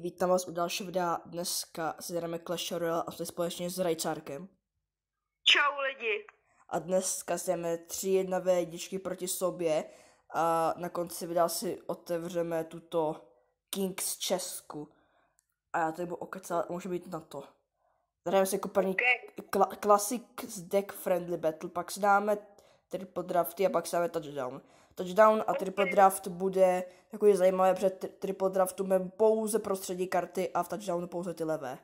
vítám vás u dalšího videa. Dneska si jdeme Clash Royale a to je společně s Rajčárkem. Čau lidi. A dneska si jdeme 3-1 jedničky proti sobě a na konci videa si otevřeme tuto Kings Česku. A já tady budu okecát, může být na to. Jdeme si jako první Classic Deck Friendly Battle, pak si dáme triple drafty a pak si dáme touchdown. Touchdown a triple draft bude takový zajímavé, protože triple draftu máme pouze prostřední karty a v touchdownu pouze ty levé.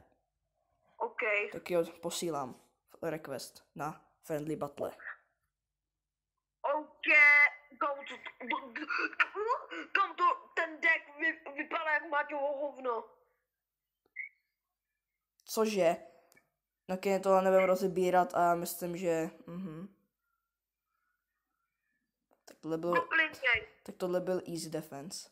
OK. Tak jo, posílám request na friendly battle. OK. Kam to ten deck vypadá jak Maťovo hovno. Cože? Tak je to nevím rozebírat a já myslím, že... Tak tohle byl easy defense.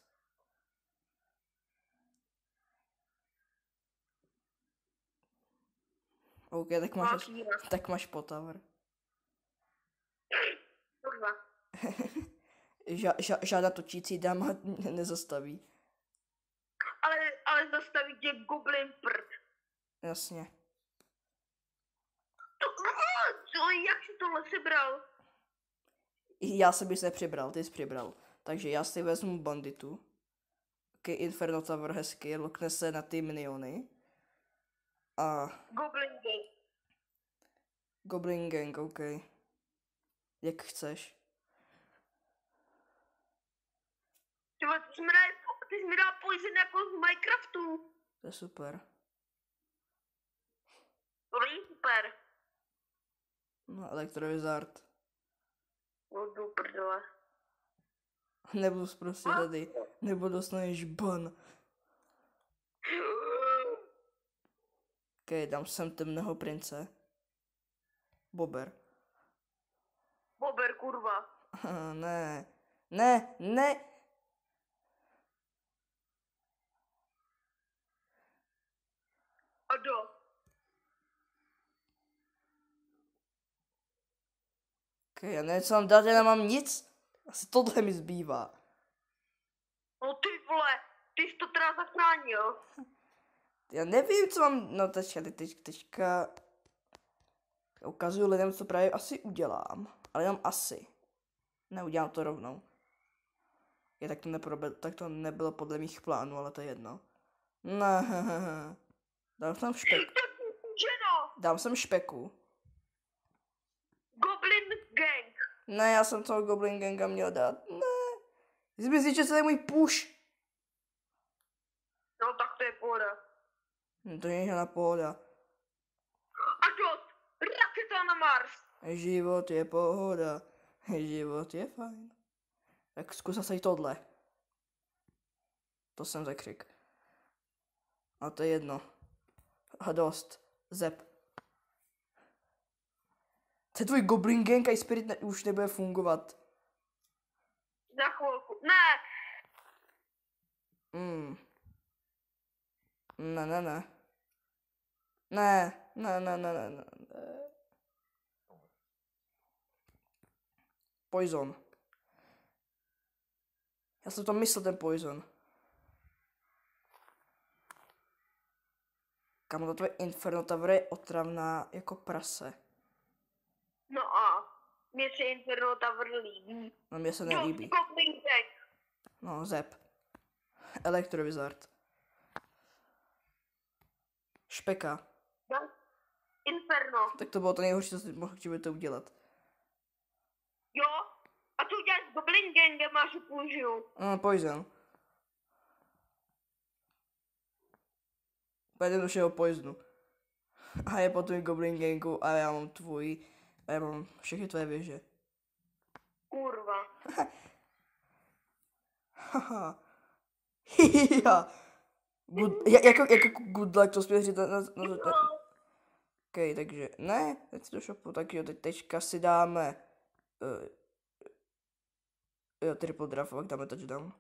OK, tak máš potower. Kurva. Žádná točící dáma nezastaví. Ale zastaví tě Goblin prd. Jasně. Jak jsi tohle sebral? Já jsem bys nepřibral, ty jsi přibral. Takže já si vezmu banditu. OK, Inferno Tower hezky, lokne se na ty miniony. A... Goblin Gang, OK. Jak chceš. Ty jsi mi dal poison jako z Minecraftu. To je super. To není super. No, Elektrovizard. Budu prdele. Nebudu prostě tady. Nebo dostaneš ban. OK, dám sem temného prince. Bober. Bober, kurva. Ne. Ne, ne. A do. OK, já nevím, co mám dát, já nemám nic. Asi tohle mi zbývá. No ty vole, ty jsi to teda zachránil. Já nevím, co mám, no teďka ukazuju lidem, co právě asi udělám. Ale jenom asi. Neudělám to rovnou. Tak to nebylo podle mých plánů, ale to je jedno. Ne, dám sem špeku. Dám sem špeku. Goblin Gang. Ne, já jsem toho Goblin Ganga měl dát. Ne. Jsi mi říct, že to je můj push. No tak to je pohoda. To není žádná pohoda. A dost. Raketa na Mars. Život je pohoda. Život je fajn. Tak zkus zase tohle. To jsem zakřik. A to je jedno. A dost. Zep. To je tvůj Goblin Gang a Spirit už nebude fungovat. Za chvilku. Ne. Ne. Ne. Poison. Já jsem to myslel, ten poison. Kamo, to tvoje Inferno Tower je otravná jako prase. No a mě se Inferno Tower líbí. No mě se nelíbí. No, Zep. Elektrovizard. Špeka. Inferno. Tak to bylo to nejhorší, co jsi mohl to udělat. Jo? A co uděláš s Goblin Gangem, až použiju? Poison. Půjdem do všeho poisonu. A je potom Goblin Gangu a já mám tvůj. A já mám všechny tvoje věže. Kurva. Haha. Jako good luck, to spíš říct na. OK, takže ne, teď do shopu, tak jo, teďka si dáme triple draft, pak dáme touchdown.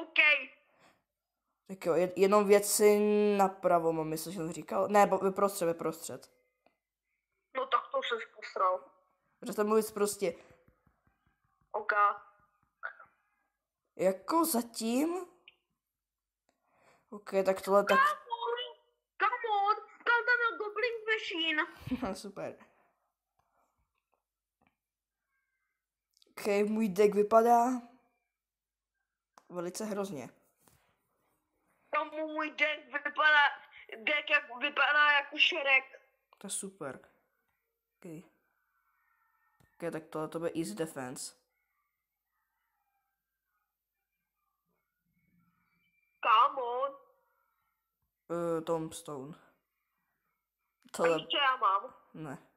OK. Tak jo, jenom věci napravo, mám myslet, že jsem říkal. Ne, vyprostřed. No tak to se posral. Protože mluvit prostě. OK. Jako zatím OK, tak tohle tak... Come on, tam je Goblin Machine. Super. OK, můj deck vypadá velice hrozně. Tomu můj deck vypadá jako Shrek. To je super. OK. OK, tak tohle to bude easy defense. Come on. Tombstone. A Tohle... víš, co já mám? Ne.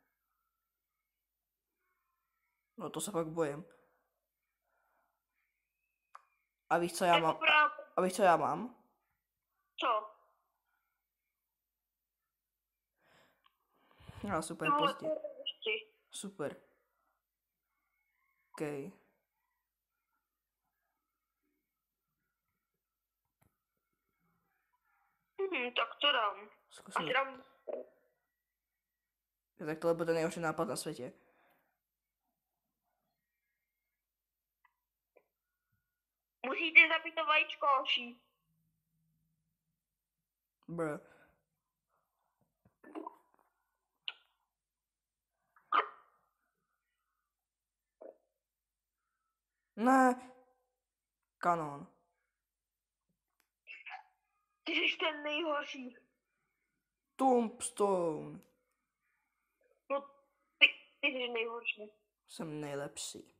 No to se pak bojím. A víš, co já mám? A víš, co já mám? Co? No, super, No, pozdě. ještě. Super. OK. Tak to dám. A Zkusím. dám. Tak tohle bude nejhorší nápad na světě. Musíte zabít to vajíčko, hoší. Br. Ne. Kanon. Ty jsi ten nejhorší. Tombstone. No, ty jsi nejhorší. Jsem nejlepší.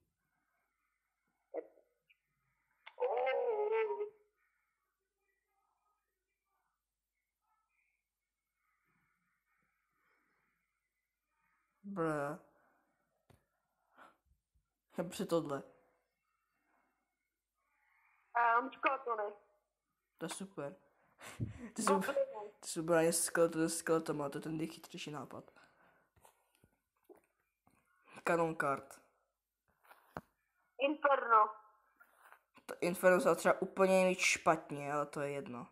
Br. Při tohle. Skeletony. To je super. Ty jsou brání skeletom, to je ten nejchytřejší nápad. Kanon card. Inferno. To Inferno se třeba úplně mít špatně, ale to je jedno.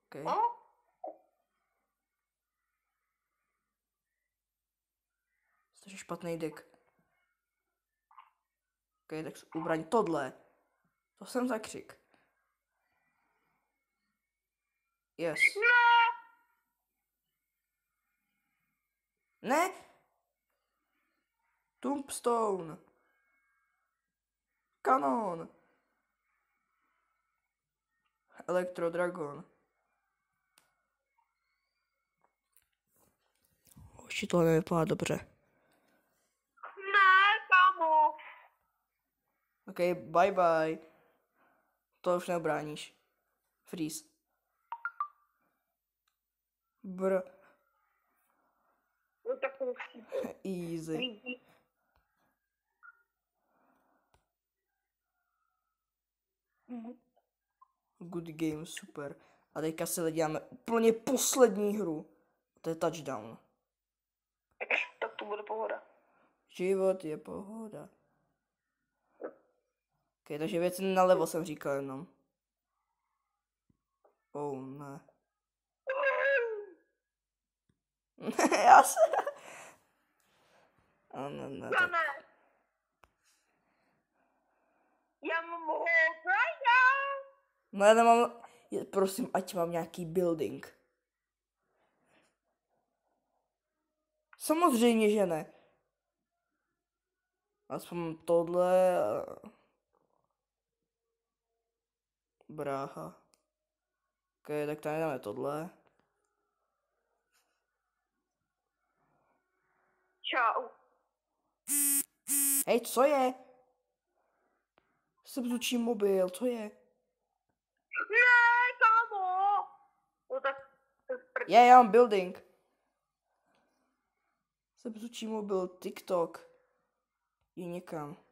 Okay. No? To je špatný deck. OK, tak ubraň tohle. To jsem zakřik. Yes. Ne! Tombstone. Kanon. Electro Dragon. Už tohle nevypadá dobře. Ne, kámo. OK, bye bye. To už neobráníš. Freeze. Br. No tak to musí. Easy. Good game, super. A teďka se děláme úplně poslední hru. To je touchdown. Tak to bude pohoda. Život je pohoda. OK, takže věci nalevo jsem říkal jenom. Oh, ne. Já se... A ne, Já tak. ne. Já mám hoda. No já nemám... Prosím, ať mám nějaký building. Samozřejmě, že ne. Aspoň tohle... Brácha. OK, tak tady dáme tohle. Čau. Hej, co je? Jsem zvučí mobil, co je? Ne, kámo. No tak... Já mám building. Jsem zvučí mobil, TikTok. Jdi někam.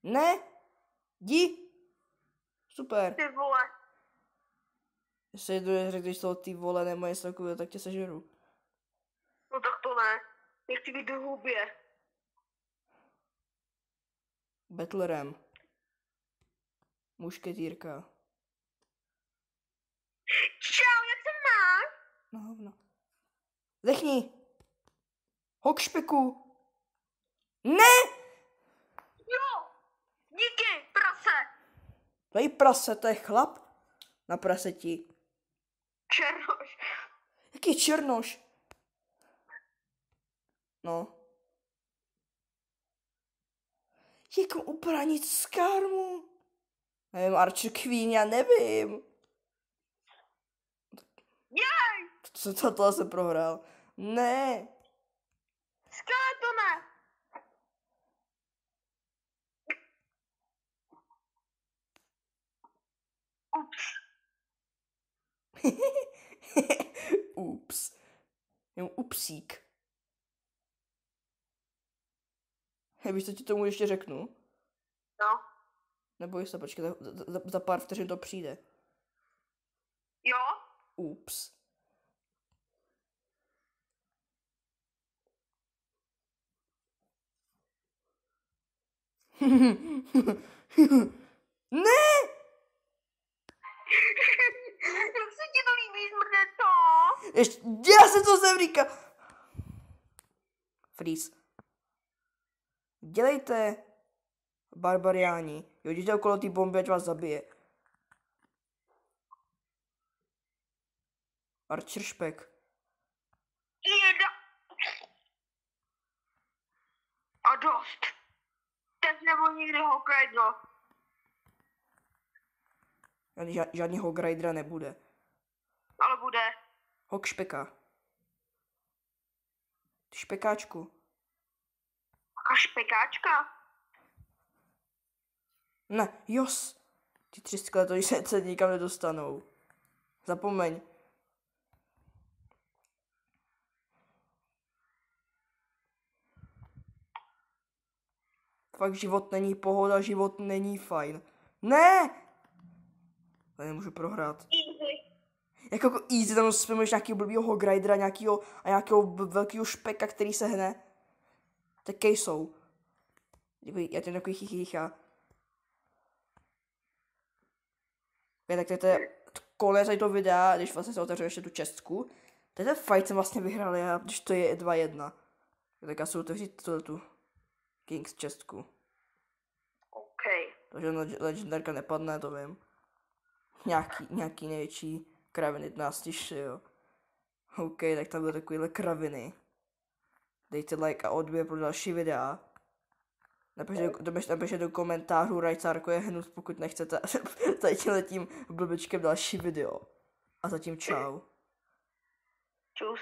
Ne? Jdi. Super. Ty vole. Jestli řekneš toho ty vole nebo něco takového, tak tě sežeru. No tak to ne. Nechci být do hubě. Battlerem. Mušketýrka. Čau, jak se máš? No hovno. Zdechni. Hok špeku. Ne! Jo. To je prase, to je chlap na praseti. Černoš. Jaký černoš? No. Jako ubránit z karmu. Nevím, Archer Queen, já nevím. Jej! Tohle jsem prohrál. Ne. Skeletone! Ups. Ups. Jenom upsík. Hej, víš, co ti tomu ještě řeknu? No. Neboj se, počkej, za pár vteřin to přijde. Jo? Ups. Ne! Jak se ti to líbí, zmrdeto? Ještě, já jsem to jsem říkal. Freeze. Dělejte, barbariáni. Jo, jděte okolo té bomby, ať vás zabije. Archer špek. Jeda. A dost. Teď nebo nikdy Hawkeye. Žádný Hog Ridera nebude. Ale bude. Hog špeka. Ty špekáčku. A špekáčka? Ne, jos. Ty 3 skeletoни se nikam nedostanou. Zapomeň. Fakt život není pohoda, život není fajn. Ne! Já nemůžu prohrát. Easy. Jako easy, tam spíš nějakýho blbýho Hog Ridera, nějakýho velkýho špeka, který se hne. Tak jsou. Já ten takový chichycha. Tak to je konec tady toho videa, když vlastně se otevřu ještě tu čestku. Ten fight jsem vlastně vyhrál já, když to je 2-1. Tak já si otevřít tu Kings čestku. OK. Takže legendarka nepadne, to vím. Nějaký největší kraviny nás těší, jo. OK, tak tam byly takovýhle kraviny. Dejte like a odběr pro další videa. Napište do komentářů Rajcárko je hnus, pokud nechcete tady tím blbečkem další video. A zatím čau. Čus.